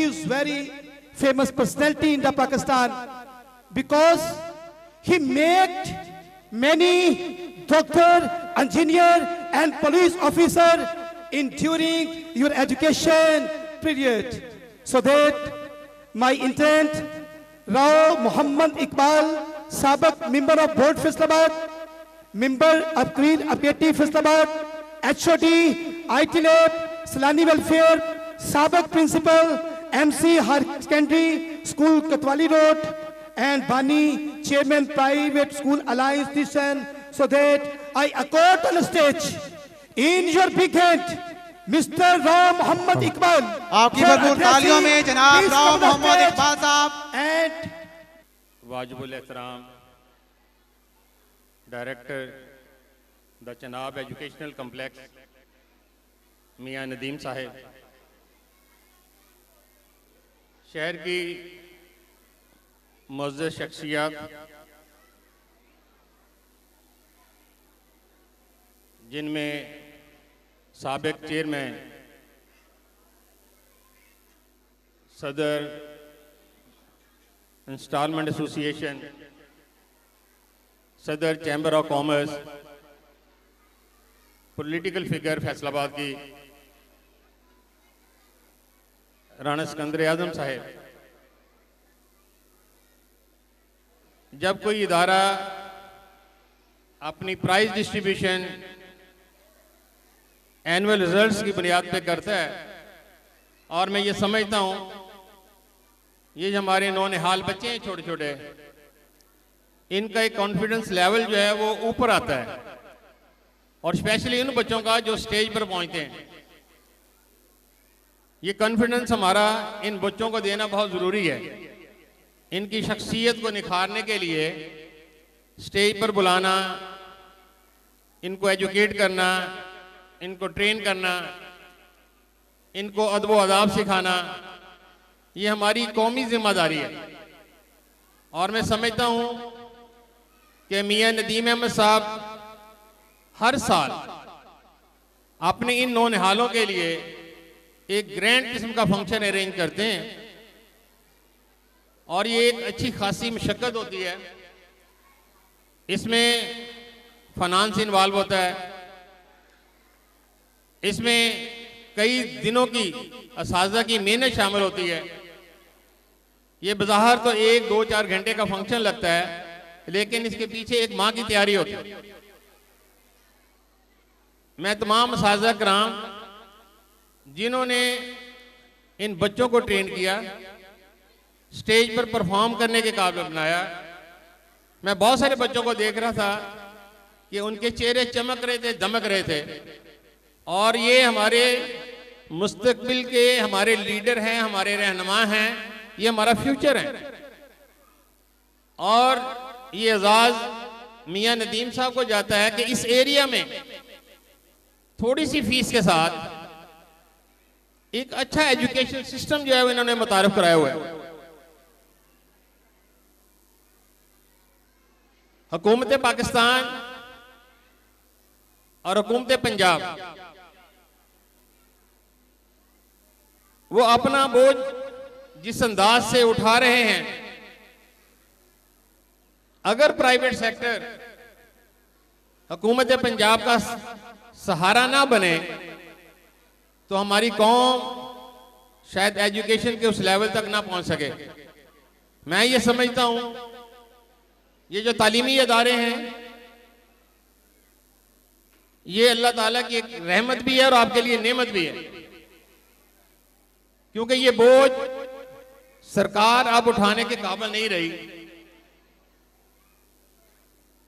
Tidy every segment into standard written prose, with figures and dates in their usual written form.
is very famous personality in the Pakistan because he made many doctor, engineer and police officer in during your education period. So that my intent, Rao Muhammad Iqbal, Sabak member of Board Faisalabad, member of Green Apeti Faisalabad, HOD, IT Lab, Salani Welfare, Sabak Principal, MC Higher Secondary School Katwali Road, and Bani Chairman Private School Alliance Mission, so that I accord on the stage in your big hand Mr. Rao Muhammad Iqbal. आपकी भरपूर तालियों में जनाब राव मोहम्मद इकबाल साहब and वाजिबुल एहतराम director the Chenab educational complex मियां नदीम साहब, शहर की मुअज़्ज़ज़ शख्सियत, जिनमें साबिक चेयरमैन सदर इंस्टॉलमेंट एसोसिएशन, सदर chamber of commerce, political figure Faisalabad की राणा सिकंदर आजम साहब, जब कोई इदारा अपनी प्राइज डिस्ट्रीब्यूशन एनुअल रिजल्ट्स की बुनियाद पे करता है, और मैं ये समझता हूँ ये जो हमारे नौनिहाल बच्चे हैं छोटे छोटे, इनका एक कॉन्फिडेंस लेवल जो है वो ऊपर आता है, और स्पेशली उन बच्चों का जो स्टेज पर पहुंचते हैं, ये कॉन्फिडेंस हमारा इन बच्चों को देना बहुत ज़रूरी है। इनकी शख्सियत को निखारने के लिए स्टेज पर बुलाना, इनको एजुकेट करना, इनको ट्रेन करना, इनको अदब व आदाब सिखाना, ये हमारी कौमी जिम्मेदारी है। और मैं समझता हूँ कि मियां नदीम अहमद साहब हर साल अपने इन नौनिहालों के लिए एक ग्रैंड किस्म का फंक्शन अरेंज करते हैं, और ये एक अच्छी खासी मशक्क़त होती है। इसमें फाइनेंस इन्वॉल्व होता है, इसमें कई दिनों की असातिज़ा की मेहनत शामिल होती है। ये बज़ाहिर तो 1, 2, 4 घंटे का फंक्शन लगता है, लेकिन इसके पीछे एक माह की तैयारी होती है। मैं तमाम असातिज़ा कराम जिन्होंने इन बच्चों को ट्रेन किया, स्टेज पर परफॉर्म करने के काबिल बनाया, मैं बहुत सारे बच्चों को देख रहा था कि उनके चेहरे चमक रहे थे, दमक रहे थे, और ये हमारे मुस्तकबिल के हमारे लीडर हैं, हमारे रहनुमा हैं, ये हमारा फ्यूचर है। और ये एजाज़ मियां नदीम साहब को जाता है कि इस एरिया में थोड़ी सी फीस के साथ एक अच्छा एजुकेशन सिस्टम जो है वो इन्होंने मुतारिफ कराया हुआ है। हुकूमत पाकिस्तान और हुकूमत पंजाब वो अपना बोझ जिस अंदाज से उठा रहे हैं, अगर प्राइवेट सेक्टर हुकूमत पंजाब का सहारा ना बने तो हमारी कौम शायद एजुकेशन के उस लेवल तक ना पहुंच सके। मैं ये समझता हूं ये जो तालीमी अदारे हैं ये अल्लाह ताला की एक रहमत भी है और आपके लिए नेमत भी है, क्योंकि ये बोझ सरकार अब उठाने के काबिल नहीं रही।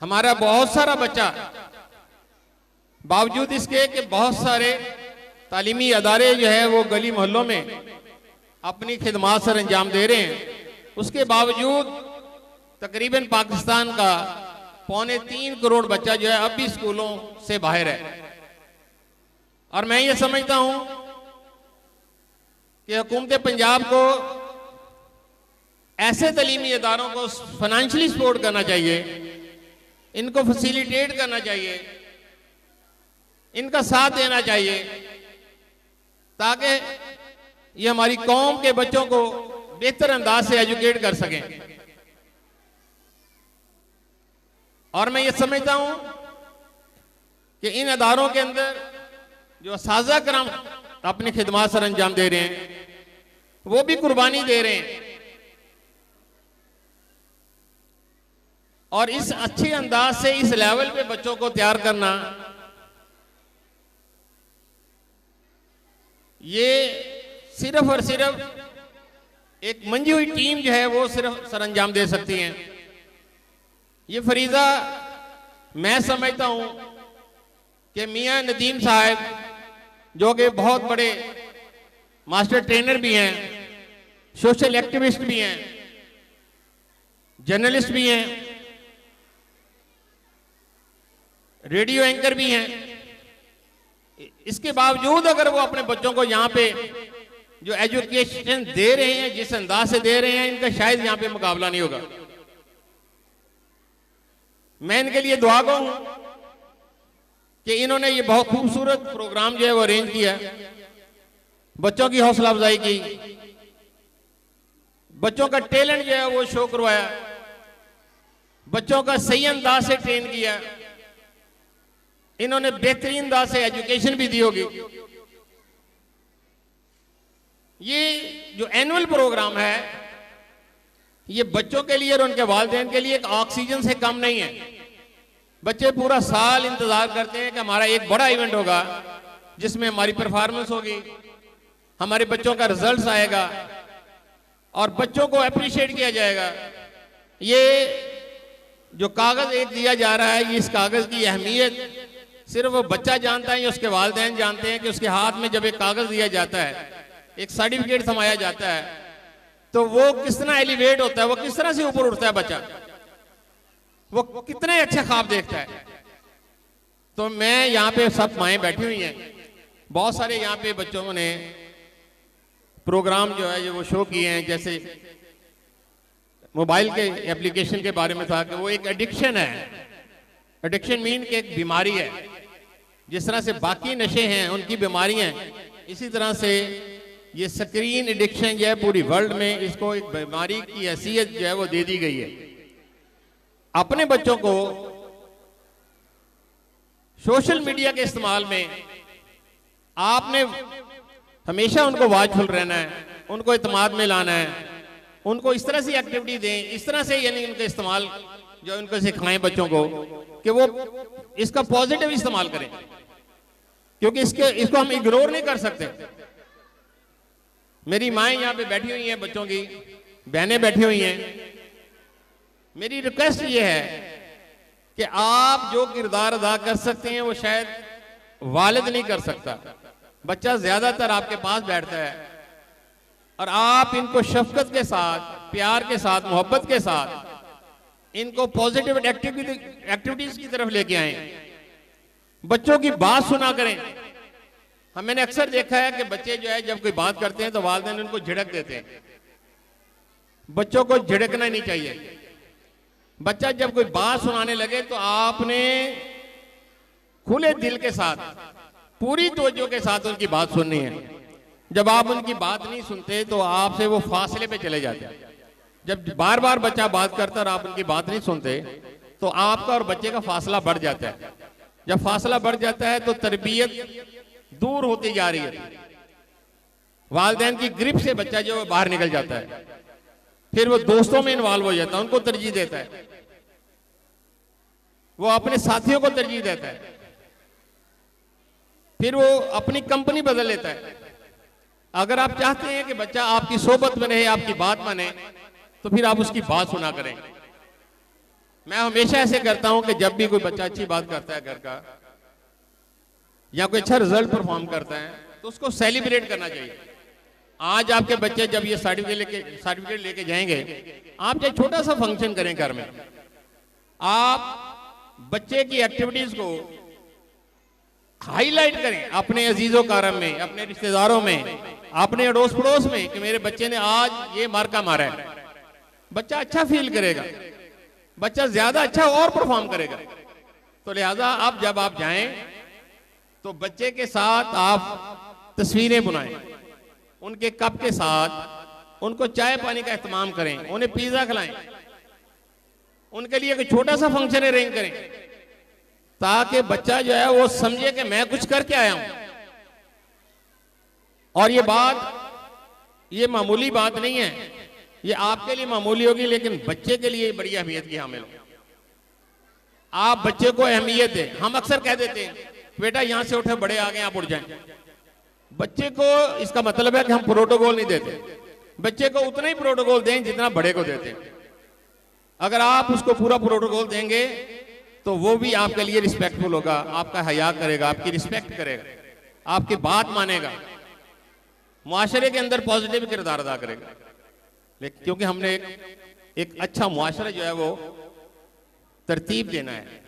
हमारा बहुत सारा बच्चा बावजूद इसके कि बहुत सारे तालीमी अदारे जो है वो गली मोहल्लों में अपनी खिदमात सर अंजाम दे रहे हैं, उसके बावजूद तकरीबन पाकिस्तान का 3.25 करोड़ बच्चा जो है अब भी स्कूलों से बाहर है। और मैं ये समझता हूं कि हुकूमत पंजाब को ऐसे तालीमी इदारों को फाइनेंशियली सपोर्ट करना चाहिए, इनको फैसिलिटेट करना चाहिए, इनका साथ देना चाहिए, ताकि ये हमारी कौम के बच्चों को बेहतर अंदाज से एजुकेट कर सकें। और मैं ये समझता हूं कि इन अदारों के अंदर जो असातिज़ा करम अपनी खिदमत सर अंजाम दे रहे हैं, वो भी कुर्बानी दे रहे हैं, और इस अच्छे अंदाज से इस लेवल पे बच्चों को तैयार करना, ये सिर्फ और सिर्फ एक मंजी हुई टीम जो है वो सिर्फ सर अंजाम दे सकती हैं। ये फरीजा मैं समझता हूं कि मियां नदीम साहब जो कि बहुत बड़े मास्टर ट्रेनर भी हैं, सोशल एक्टिविस्ट भी हैं, जर्नलिस्ट भी हैं, रेडियो एंकर भी हैं, इसके बावजूद अगर वो अपने बच्चों को यहाँ पे जो एजुकेशन दे रहे हैं, जिस अंदाज से दे रहे हैं, इनका शायद यहाँ पे मुकाबला नहीं होगा। मैं इनके लिए दुआ गो हूं कि इन्होंने ये बहुत खूबसूरत प्रोग्राम जो है वो अरेंज किया, बच्चों की हौसला अफजाई की, बच्चों का टैलेंट जो है वो शो करवाया, बच्चों का सही अंदाज से ट्रेन किया, इन्होंने बेहतरीन अंदाज से एजुकेशन भी दी होगी। ये जो एनुअल प्रोग्राम है, ये बच्चों के लिए और उनके वालिदैन के लिए एक ऑक्सीजन से कम नहीं है। बच्चे पूरा साल इंतजार करते हैं कि हमारा एक बड़ा इवेंट होगा जिसमें हमारी परफॉर्मेंस होगी, हमारे बच्चों का रिजल्ट आएगा और बच्चों को अप्रिशिएट किया जाएगा। ये जो कागज एक दिया जा रहा है, ये इस कागज की अहमियत सिर्फ वो बच्चा जानता है या उसके वालिदैन जानते हैं कि उसके हाथ में जब एक कागज दिया जाता है, एक सर्टिफिकेट थमाया जाता है, तो वो किस तरह एलिवेट होता है, वो किस तरह से ऊपर उठता है बच्चा, वो कितने अच्छे ख्वाब देखता है। तो मैं यहाँ पे सब माएँ बैठी हुई हैं, बहुत सारे यहाँ पे बच्चों ने प्रोग्राम जो है ये वो शो किए हैं। जैसे मोबाइल के एप्लीकेशन के बारे में था कि वो एक एडिक्शन है, एडिक्शन मीन कि एक बीमारी है। जिस तरह से बाकी नशे हैं उनकी बीमारी हैं, इसी तरह से ये स्क्रीन एडिक्शन जो है पूरी वर्ल्ड में इसको एक बीमारी की हैसियत जो है वो दे दी गई है। अपने बच्चों को सोशल मीडिया के इस्तेमाल में आपने हमेशा उनको वाचफुल रहना है, उनको इत्मीनान में लाना है, उनको इस तरह से एक्टिविटी दें, इस तरह से यानी उनका इस्तेमाल जो उनको सिखाएं बच्चों को कि वो इसका पॉजिटिव इस्तेमाल करें, क्योंकि इसको हम इग्नोर नहीं कर सकते। मेरी माएँ यहाँ पे बैठी हुई हैं, बच्चों की बहनें बैठी हुई हैं। मेरी रिक्वेस्ट ये है कि आप जो किरदार अदा कर सकते हैं वो शायद वालिद नहीं कर सकता। बच्चा ज्यादातर आपके पास बैठता है और आप इनको शफकत के साथ, प्यार के साथ, मोहब्बत के साथ इनको पॉजिटिव एक्टिविटीज की तरफ लेके आए, बच्चों की बात सुना करें। मैंने अक्सर देखा है कि बच्चे जो है जब कोई बात करते हैं तो वालिदैन उनको झिड़क देते हैं। बच्चों को झिड़कना नहीं चाहिए। बच्चा जब कोई बात सुनाने लगे तो आपने खुले दिल के साथ, पूरी तवज्जो के साथ उनकी बात सुननी है। जब आप उनकी बात नहीं सुनते तो आपसे वो फासले पे चले जाते हैं। जब बार बार बच्चा बात करता और आप उनकी बात नहीं सुनते तो आपका और बच्चे का फासला बढ़ जाता है। जब फासला बढ़ जाता है तो तरबियत दूर होती जा रही है, वालिदैन की ग्रिप से बच्चा जो बाहर निकल जाता है, फिर वो दोस्तों में इन्वॉल्व हो जाता है, उनको तरजीह देता है, वो अपने साथियों को तरजीह देता है, फिर वो अपनी कंपनी बदल लेता है। अगर आप चाहते हैं कि बच्चा आपकी सोबत में रहे, आपकी बात माने, तो फिर आप उसकी बात सुना करें। मैं हमेशा ऐसे करता हूं कि जब भी कोई बच्चा अच्छी बात करता है घर का या कोई अच्छा रिजल्ट परफॉर्म करता है तो उसको सेलिब्रेट करना चाहिए। आज आपके बच्चे जब ये सर्टिफिकेट लेके जाएंगे, आप चाहे छोटा सा फंक्शन करें घर में, आप बच्चे की एक्टिविटीज को हाईलाइट करें अपने अजीजों कारम में, अपने रिश्तेदारों में, अपने अड़ोस पड़ोस में कि मेरे बच्चे ने आज ये मार्का मारा है। बच्चा अच्छा फील करेगा, बच्चा ज्यादा अच्छा और परफॉर्म करेगा। तो लिहाजा आप जब आप जाएं तो बच्चे के साथ आप तस्वीरें बनाएं, उनके कप के साथ उनको चाय पानी का इत्माम करें, उन्हें पिज्जा खिलाएं, उनके लिए एक छोटा सा फंक्शन अरेंज करें, ताकि बच्चा जो है वो समझे कि मैं कुछ करके आया हूं। और ये मामूली बात नहीं है, ये आपके लिए मामूली होगी, लेकिन बच्चे के लिए बड़ी अहमियत की हामिल हो। आप बच्चे को अहमियत दें। हम अक्सर कह देते हैं बेटा यहां से उठे, बड़े आ गए आप उठ जाएं। बच्चे को इसका मतलब है कि हम प्रोटोकॉल नहीं देते। बच्चे को उतना ही प्रोटोकॉल दें जितना बड़े को देते हैं। अगर आप उसको पूरा प्रोटोकॉल देंगे तो वो भी आपके लिए रिस्पेक्टफुल होगा, आपका हया करेगा, आपकी रिस्पेक्ट करेगा, आपकी बात मानेगा, मुआशरे के अंदर पॉजिटिव किरदार अदा करेगा। लेकिन क्योंकि हमने एक अच्छा मुआशरा जो है वो तरतीब देना है,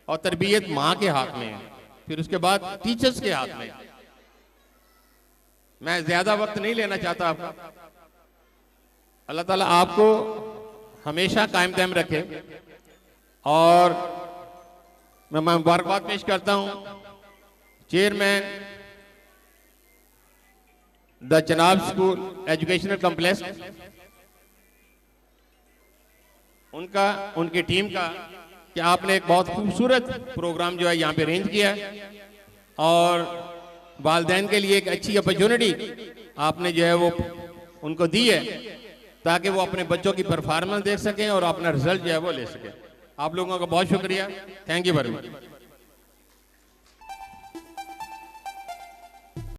और तरबियत माँ के हाथ में है, फिर उसके बाद टीचर्स के हाथ में है। मैं ज्यादा वक्त नहीं लेना चाहता आपका। अल्लाह ताला आपको हमेशा कायम दायम रखे। और मैं मुबारकबाद पेश करता हूं chairman the Chenab school educational complex, उनकी टीम का, कि आपने एक बहुत खूबसूरत प्रोग्राम जो है यहाँ पे अरेंज किया है, और वालिदैन के लिए एक अच्छी अपॉर्चुनिटी आपने जो है वो उनको दी है, ताकि वो अपने बच्चों की परफॉर्मेंस देख सकें और अपना रिजल्ट जो है वो ले सकें। आप लोगों का बहुत शुक्रिया। Thank you very much.